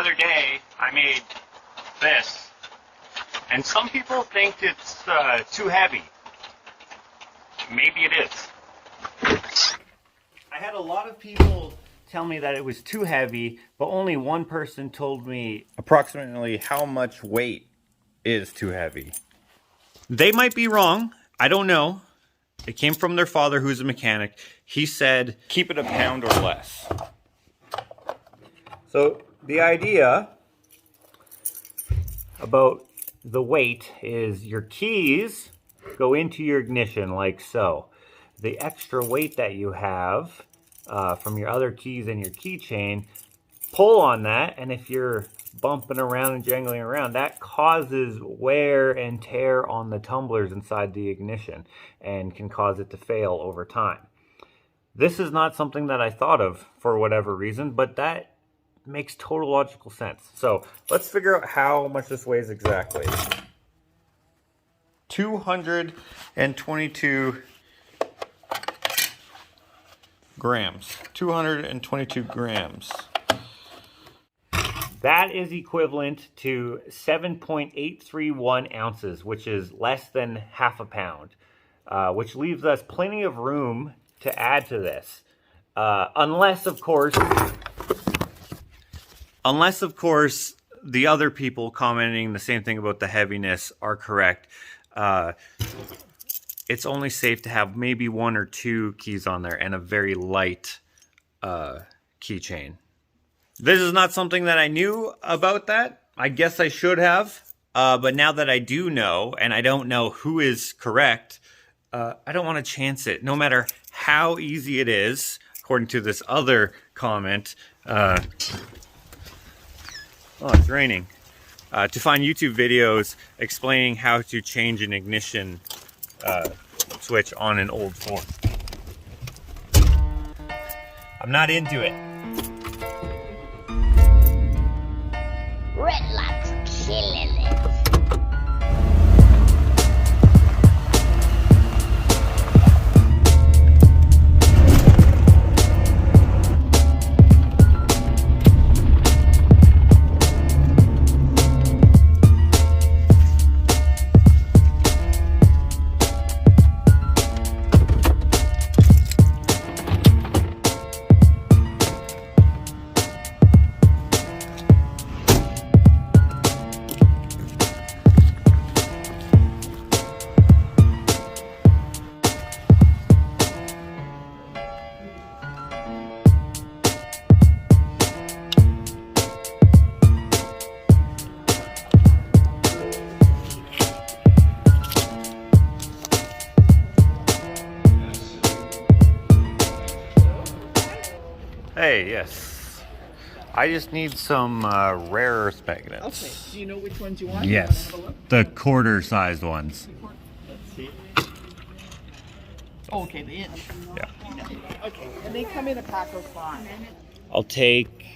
other day I made this, and some people think it's too heavy. Maybe it is. I had a lot of people tell me that it was too heavy, but only one person told me approximately how much weight is too heavy. They might be wrong. I don't know. It came from their father, who's a mechanic. He said, keep it a pound or less. So the idea about the weight is your keys go into your ignition like so. The extra weight that you have from your other keys and your keychain, pull on that, and if you're bumping around and jangling around, that causes wear and tear on the tumblers inside the ignition and can cause it to fail over time. This is not something that I thought of for whatever reason, but that makes total logical sense. So let's figure out how much this weighs exactly. 222 grams. 222 grams. That is equivalent to 7.831 ounces, which is less than half a pound, which leaves us plenty of room to add to this. Unless, of course, the other people commenting the same thing about the heaviness are correct. It's only safe to have maybe 1 or 2 keys on there and a very light keychain. This is not something that I knew about that. I guess I should have. But now that I do know, and I don't know who is correct, I don't want to chance it. No matter how easy it is, according to this other comment. Oh, it's raining. To find YouTube videos explaining how to change an ignition switch on an old Ford. I'm not into it. Redlock's killing it. Hey, yes. I just need some rare earth magnets. Okay. Do you know which ones you want? Yes. You wanna have a look? The quarter-sized ones. Let's see. Oh, okay, the inch. Yeah. Okay, and they come in a pack of 5. I'll take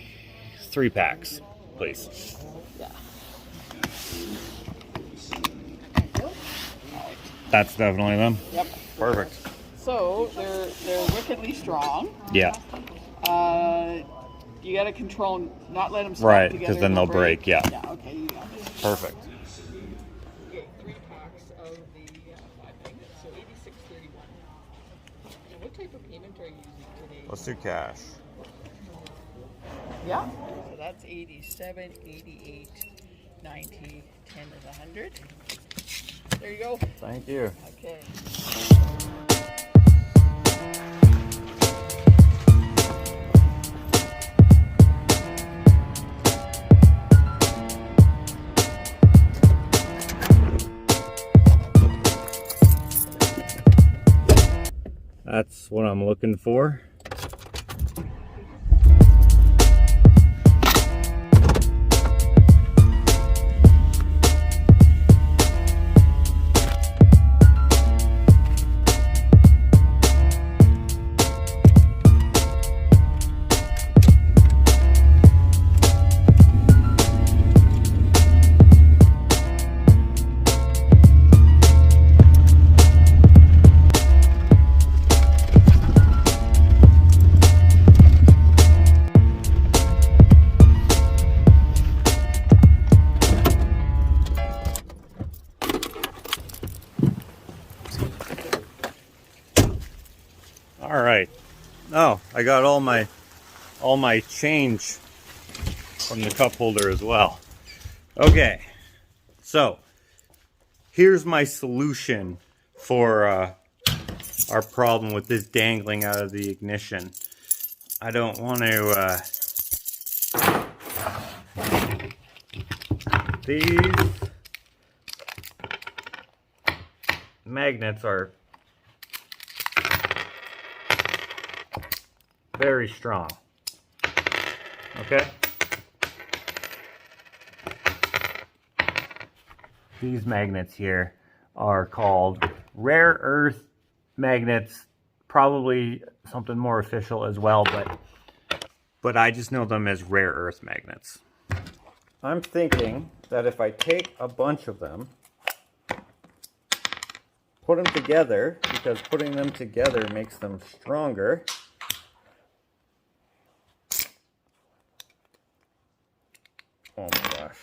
3 packs, please. Yeah. That's definitely them. Yep. Perfect. So they're wickedly strong. Yeah. You got to control, not let them stack Right, together. because then they'll break. Yeah. Yeah. Okay. You got it. Perfect. Okay, 3 packs of the 5 magnets, so 86.31. Now, what type of payment are you using today? Let's do cash. Yeah. So that's 87, 88, 90, 10 is 100. There you go. Thank you. Okay. That's what I'm looking for. Oh, I got all my change from the cup holder as well. Okay, so here's my solution for our problem with this dangling out of the ignition. I don't want to these magnets are very strong. Okay? These magnets here are called rare earth magnets, probably something more official as well, but I just know them as rare earth magnets. I'm thinking that if I take a bunch of them, put them together, because putting them together makes them stronger. Oh my gosh.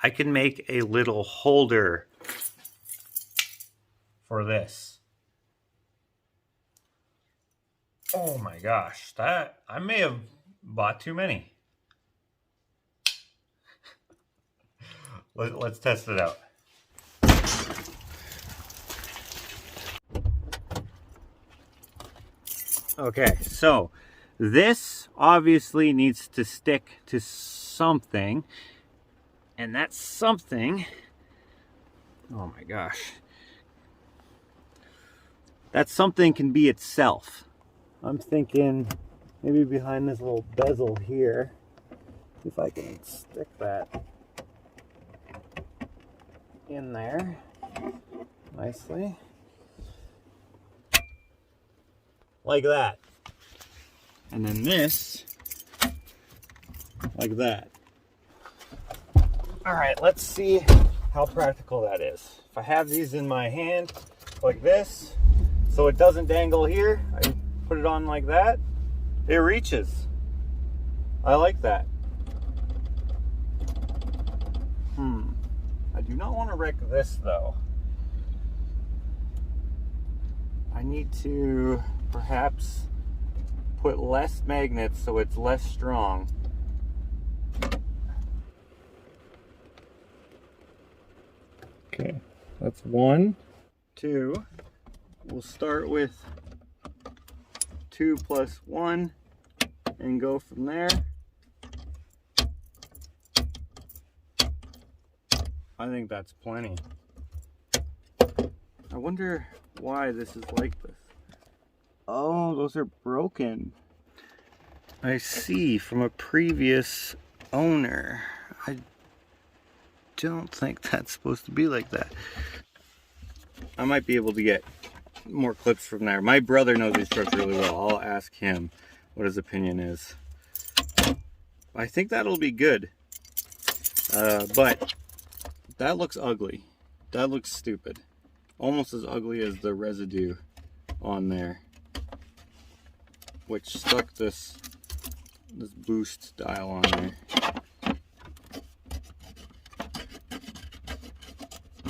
I can make a little holder for this. Oh my gosh, that I may have bought too many. Let's test it out. Okay, so this obviously needs to stick to something, and that something, oh my gosh, that something can be itself. I'm thinking maybe behind this little bezel here, if I can stick that in there nicely. Like that. And then this, like that. All right, let's see how practical that is. If I have these in my hand like this, so it doesn't dangle here, I put it on like that, it reaches. I like that. I do not want to wreck this though. I need to perhaps put less magnets so it's less strong. Okay, that's 1, 2. We'll start with 2 plus 1 and go from there. I think that's plenty. I wonder why this is like this. Oh, those are broken. I see, from a previous owner. I don't think that's supposed to be like that. I might be able to get more clips from there. My brother knows these trucks really well. I'll ask him what his opinion is. I think that'll be good. But that looks ugly. That looks stupid. Almost as ugly as the residue on there, which stuck this boost dial on there.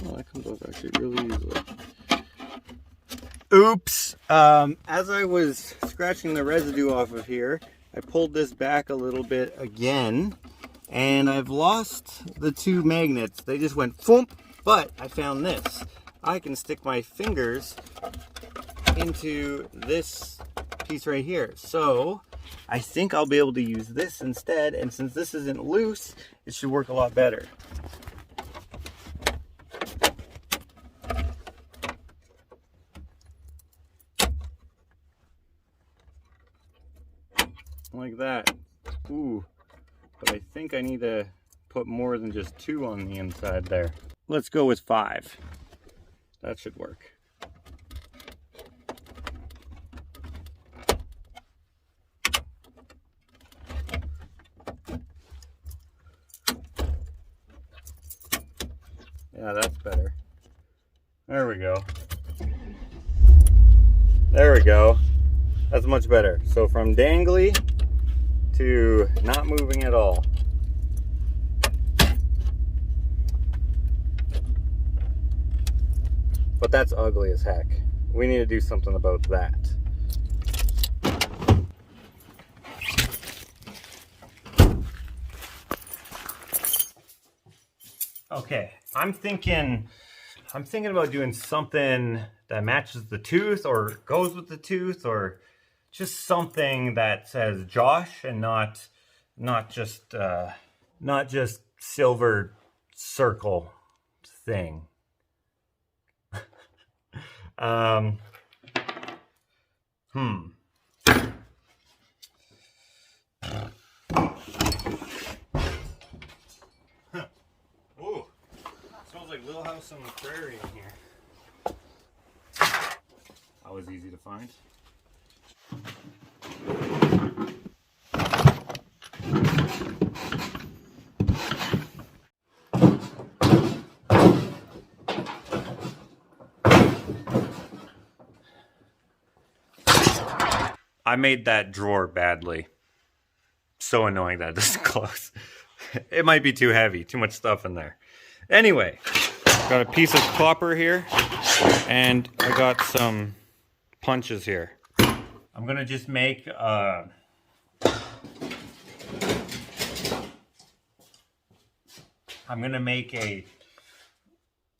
Oh, that comes off actually really easily. Oops! As I was scratching the residue off of here, I pulled this back a little bit again, and I've lost the 2 magnets. They just went thump, but I found this. I can stick my fingers into this piece right here. So I think I'll be able to use this instead, and since this isn't loose, it should work a lot better. Like that. Ooh, but I think I need to put more than just 2 on the inside there. Let's go with 5. That should work. Yeah, that's better. There we go. There we go. That's much better. So from dangly to not moving at all. But that's ugly as heck. We need to do something about that. Okay, I'm thinking about doing something that matches the tooth or goes with the tooth, or just something that says Josh and not just silver circle thing. Ooh, smells like Little House on the Prairie in here. That was easy to find. I made that drawer badly. So annoying that it doesn't close. It might be too heavy, too much stuff in there. Anyway, got a piece of copper here, and I got some punches here. I'm gonna just make a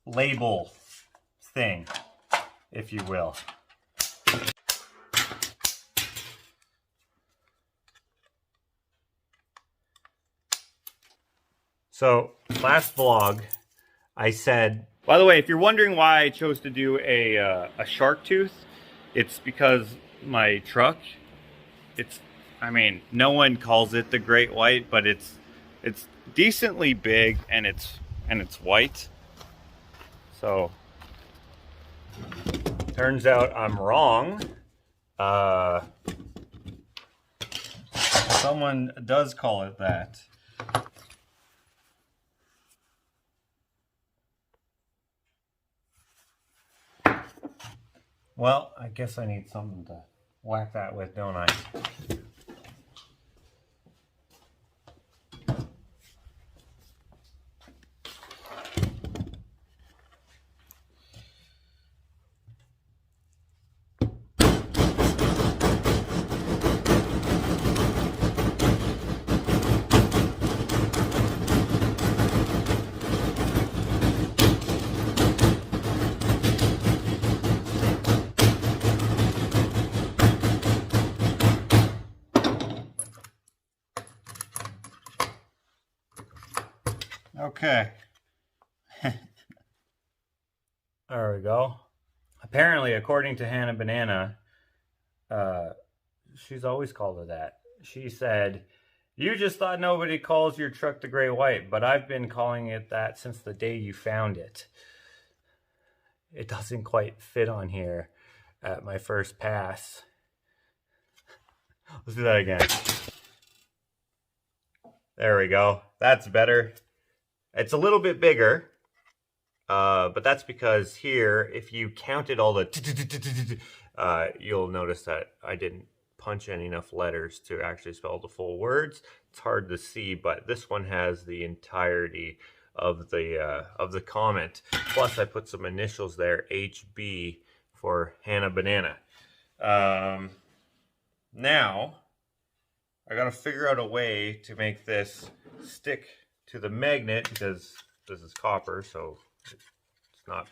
label thing, if you will. So, last vlog, I said, by the way, if you're wondering why I chose to do a shark tooth, it's because my truck, I mean, no one calls it the Great White, but it's decently big and it's white. So, turns out I'm wrong. Someone does call it that. Well, I guess I need something to whack that with, don't I? Okay. There we go. Apparently, according to Hannah Banana, she's always called it that. She said, "You just thought nobody calls your truck the Great White, but I've been calling it that since the day you found it." It doesn't quite fit on here at my first pass. Let's do that again. There we go. That's better. It's a little bit bigger, but that's because here, if you counted all the you'll notice that I didn't punch in enough letters to actually spell the full words. It's hard to see, but this one has the entirety of the comment. Plus, I put some initials there, HB for Hannah Banana. Now, I gotta figure out a way to make this stick to the magnet, because this is copper, so it's not.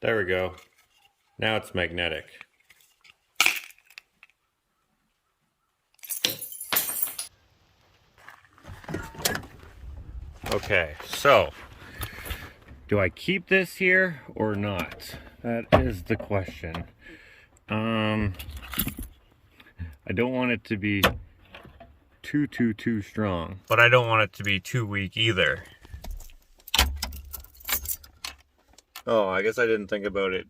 There we go. Now it's magnetic. Okay, so do I keep this here or not? That is the question. I don't want it to be too strong, but I don't want it to be too weak either. Oh, I guess I didn't think about it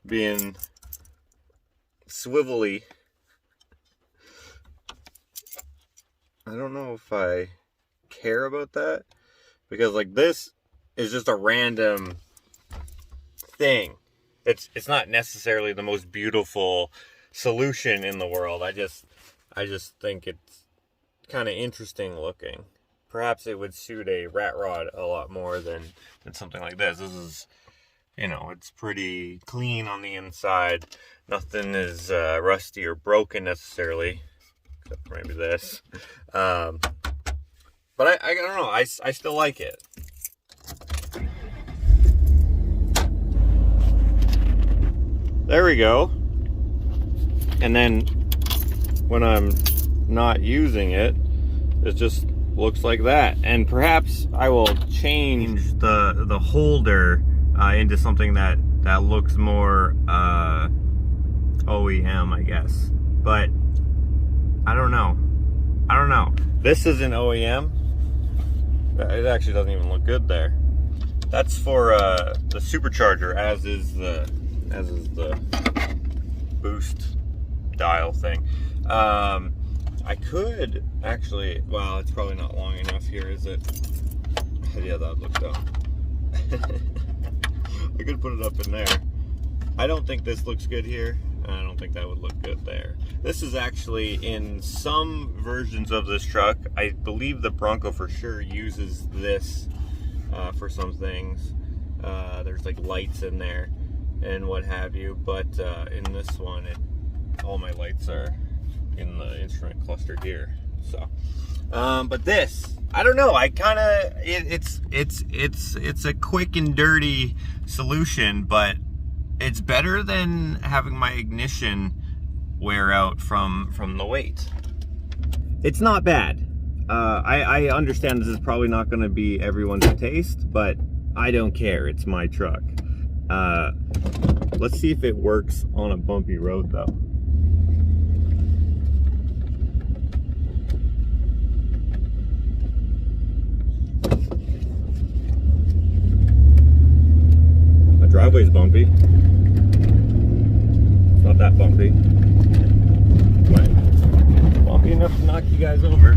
being swivelly. I don't know if I care about that, because like this is just a random thing. It's not necessarily the most beautiful solution in the world. I just think it's kind of interesting looking. Perhaps it would suit a rat rod a lot more than something like this. This is you know, it's pretty clean on the inside. Nothing is rusty or broken necessarily, except for maybe this. But I don't know, I still like it. There we go. And then when I'm not using it, it just looks like that. And perhaps I will change the holder into something that looks more OEM, I guess. But I don't know. This isn't OEM. It actually doesn't even look good there. That's for the supercharger, as is the boost dial thing. I could actually, well, it's probably not long enough here, is it? Yeah, that looks down. I could put it up in there. I don't think this looks good here. I don't think that would look good there. This is actually in some versions of this truck. I believe the Bronco for sure uses this for some things. There's like lights in there and what have you, but in this one, all my lights are in the instrument cluster here. So, but this, I don't know. I kind of it's a quick and dirty solution, but it's better than having my ignition wear out from the weight. It's not bad. I understand this is probably not going to be everyone's taste, but I don't care. It's my truck. Let's see if it works on a bumpy road though. The driveway's bumpy. It's not that bumpy, but bumpy enough to knock you guys over.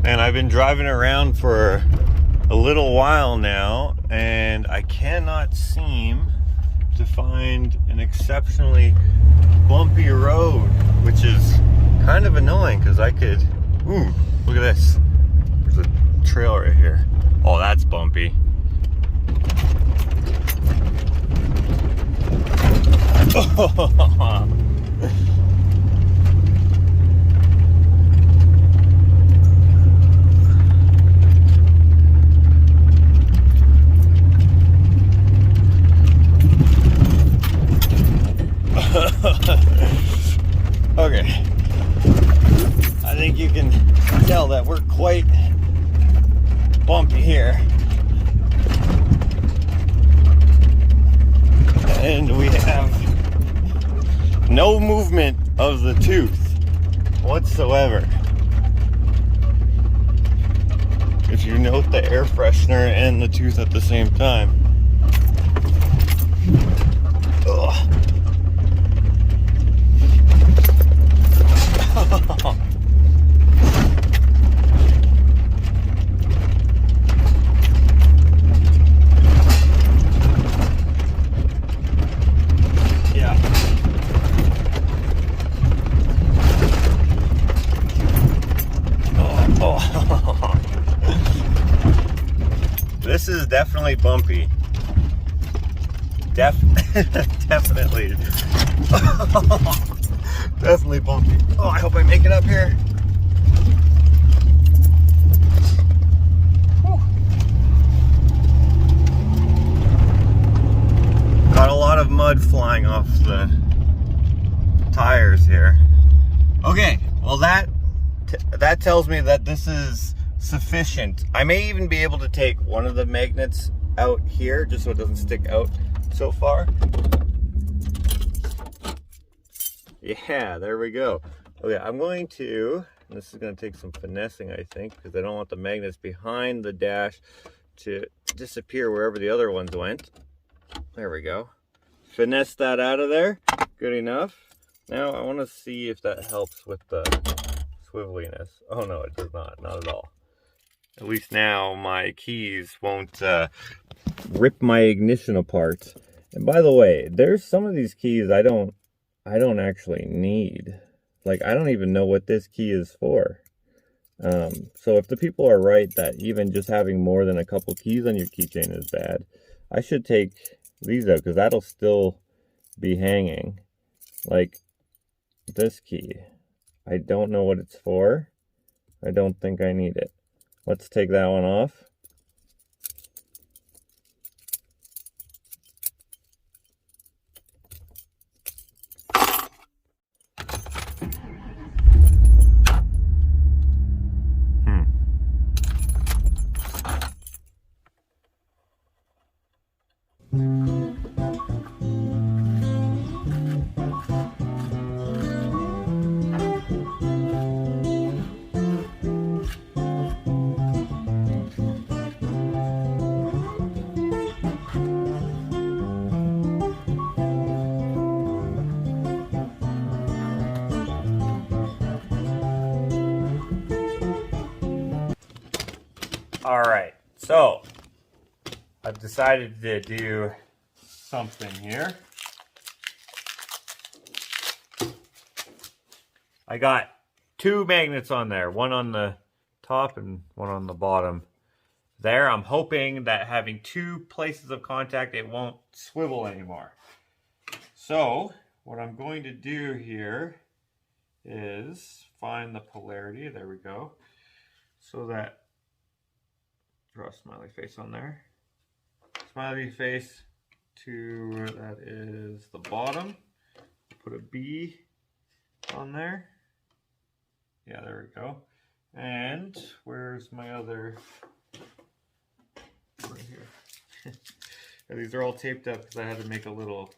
And I've been driving around for a little while now, and I cannot seem to find an exceptionally bumpy road, which is kind of annoying because I could, ooh, look at this. There's a trail right here. Oh, that's bumpy. Okay, I think you can tell that we're quite bumpy here, and we have no movement of the tooth whatsoever. If you note the air freshener and the tooth at the same time. Ugh. Yeah. Oh. This is definitely bumpy. Definitely. Definitely bumpy. Oh, I hope I make it up here. Whew. Got a lot of mud flying off the tires here. Okay, well that tells me that this is sufficient. I may even be able to take one of the magnets out here just so it doesn't stick out so far. Yeah, there we go. Okay, I'm going to, this is going to take some finessing, I think, because I don't want the magnets behind the dash to disappear wherever the other ones went. There we go. Finesse that out of there. Good enough. Now I want to see if that helps with the swiveliness. Oh no, it does not. Not at all. At least now my keys won't rip my ignition apart. And by the way, there's some of these keys I don't actually need. Like, I don't even know what this key is for. So if the people are right that even just having more than a couple keys on your keychain is bad, I should take these out because that'll still be hanging. Like this key. I don't know what it's for. I don't think I need it. Let's take that one off. All right, so I've decided to do something here. I got two magnets on there, one on the top and one on the bottom there. I'm hoping that having two places of contact, it won't swivel anymore. So what I'm going to do here is find the polarity. There we go. So that, draw a smiley face on there. Smiley face to, that is the bottom. Put a B on there. Yeah, there we go. And where's my other, right here. These are all taped up because I had to make a little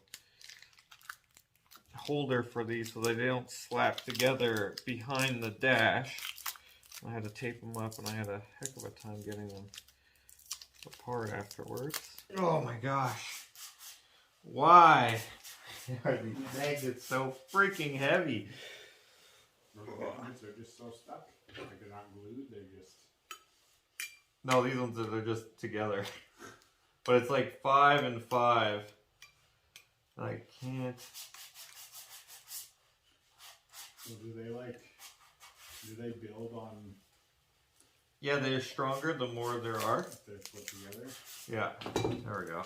holder for these so they don't slap together behind the dash. I had to tape them up and I had a heck of a time getting them apart afterwards. Oh my gosh. Why are these magnets so freaking heavy? The magnets are just so stuck. Like they're not glued, they're just... No, these ones are just together. But it's like 5 and 5. I can't. So do they build on... Yeah, they're stronger the more there are. If they're put together? Yeah, there we go.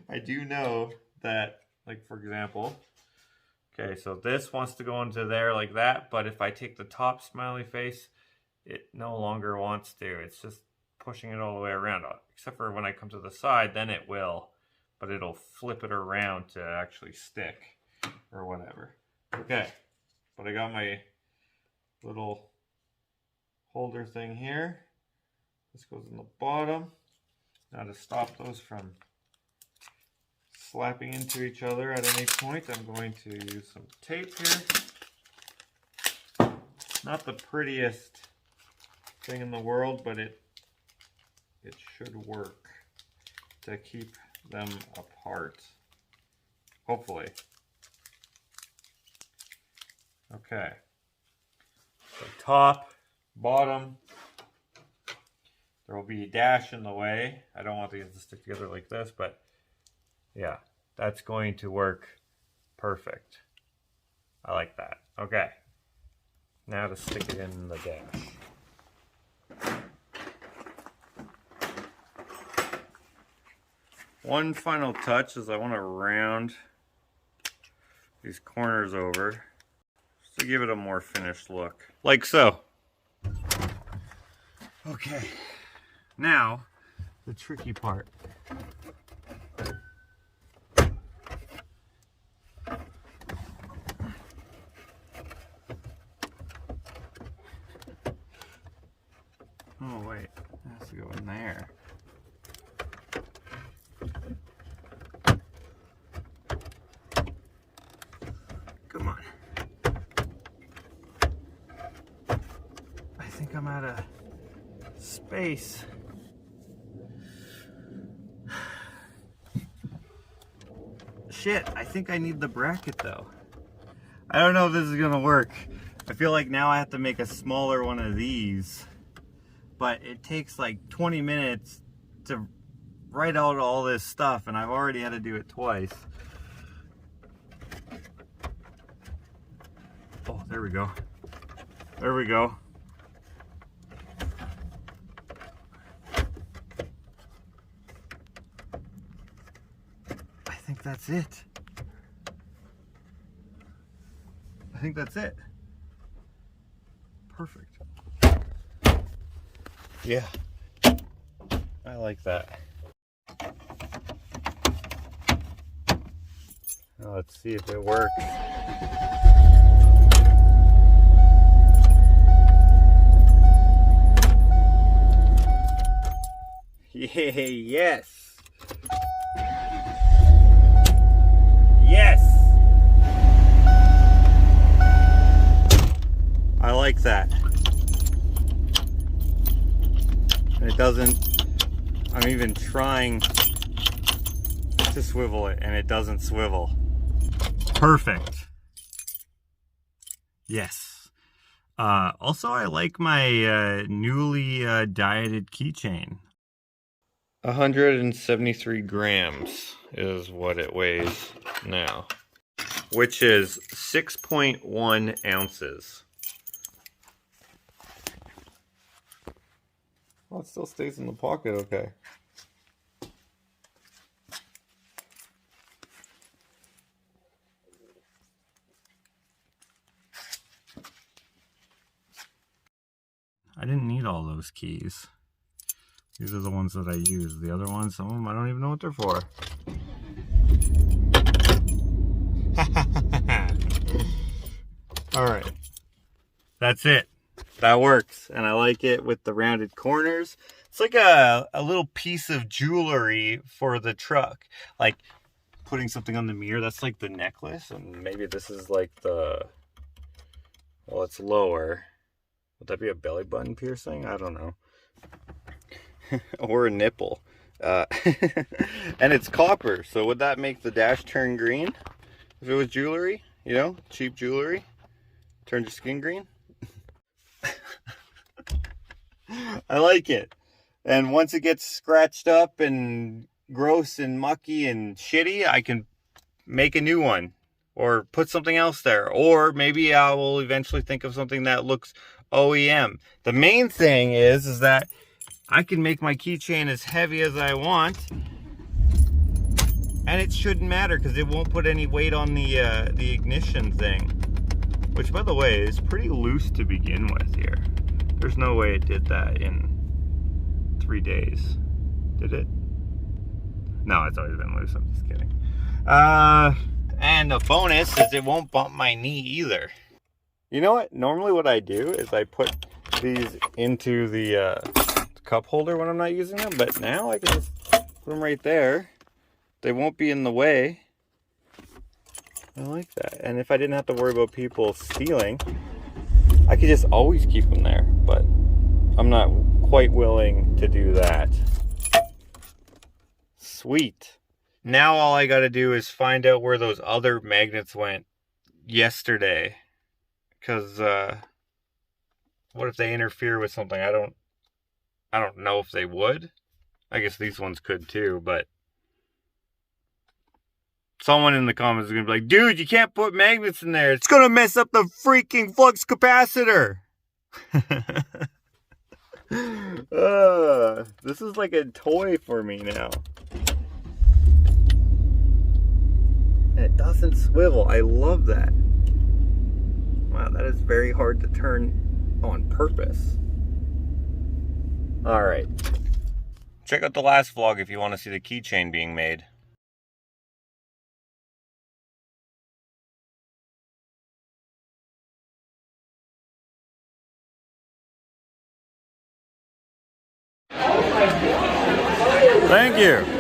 I do know that, like for example, okay, so this wants to go into there like that, but if I take the top smiley face, it no longer wants to. It's just pushing it all the way around, except for when I come to the side, then it will, but it'll flip it around to actually stick or whatever. Okay, but I got my little holder thing here. This goes in the bottom. Now to stop those from slapping into each other at any point, I'm going to use some tape here. Not the prettiest thing in the world, but it should work to keep them apart. Hopefully. Okay. So top, bottom. There will be a dash in the way. I don't want these to stick together like this, but yeah, that's going to work perfect. I like that. Okay. Now to stick it in the dash. One final touch is I want to round these corners over just to give it a more finished look. Like so. Okay. Now, the tricky part. Oh wait, it has to go in there. Come on. I think I'm out of space. Shit, I think I need the bracket though. I don't know if this is gonna work. I feel like now I have to make a smaller one of these. But it takes like 20 minutes to write out all this stuff, and I've already had to do it twice. Oh, there we go. There we go. I think that's it. I think that's it. Perfect. Yeah. I like that. Now let's see if it works. Yay, yes. Yes. I like that. And it doesn't, I'm even trying to swivel it and it doesn't swivel. Perfect. Yes. Also, I like my newly dieted keychain. 173 grams is what it weighs now, which is 6.1 ounces. Well, it still stays in the pocket okay. I didn't need all those keys. These are the ones that I use. The other ones, some of them, I don't even know what they're for. All right. That's it. That works. And I like it with the rounded corners. It's like a little piece of jewelry for the truck. Like putting something on the mirror. That's like the necklace. And maybe this is like the... Well, it's lower. Would that be a belly button piercing? I don't know. Or a nipple. And it's copper, so would that make the dash turn green? If it was jewelry, you know, cheap jewelry, turn your skin green. I like it. And once it gets scratched up and gross and mucky and shitty, I can make a new one or put something else there. Or maybe I will eventually think of something that looks OEM. The main thing is that I can make my keychain as heavy as I want, and it shouldn't matter because it won't put any weight on the ignition thing, which, by the way, is pretty loose to begin with here. There's no way it did that in 3 days, did it? No, it's always been loose. I'm just kidding. And a bonus is it won't bump my knee either. You know what? Normally, what I do is I put these into the cup holder when I'm not using them, but now I can just put them right there. They won't be in the way. I like that. And if I didn't have to worry about people stealing, I could just always keep them there, but I'm not quite willing to do that. Sweet. Now all I gotta do is find out where those other magnets went yesterday, because what if they interfere with something? I don't know if they would. I guess these ones could too, but someone in the comments is going to be like, dude, you can't put magnets in there. It's going to mess up the freaking flux capacitor. This is like a toy for me now. And it doesn't swivel. I love that. Wow, that is very hard to turn on purpose. All right. Check out the last vlog if you want to see the keychain being made. Thank you.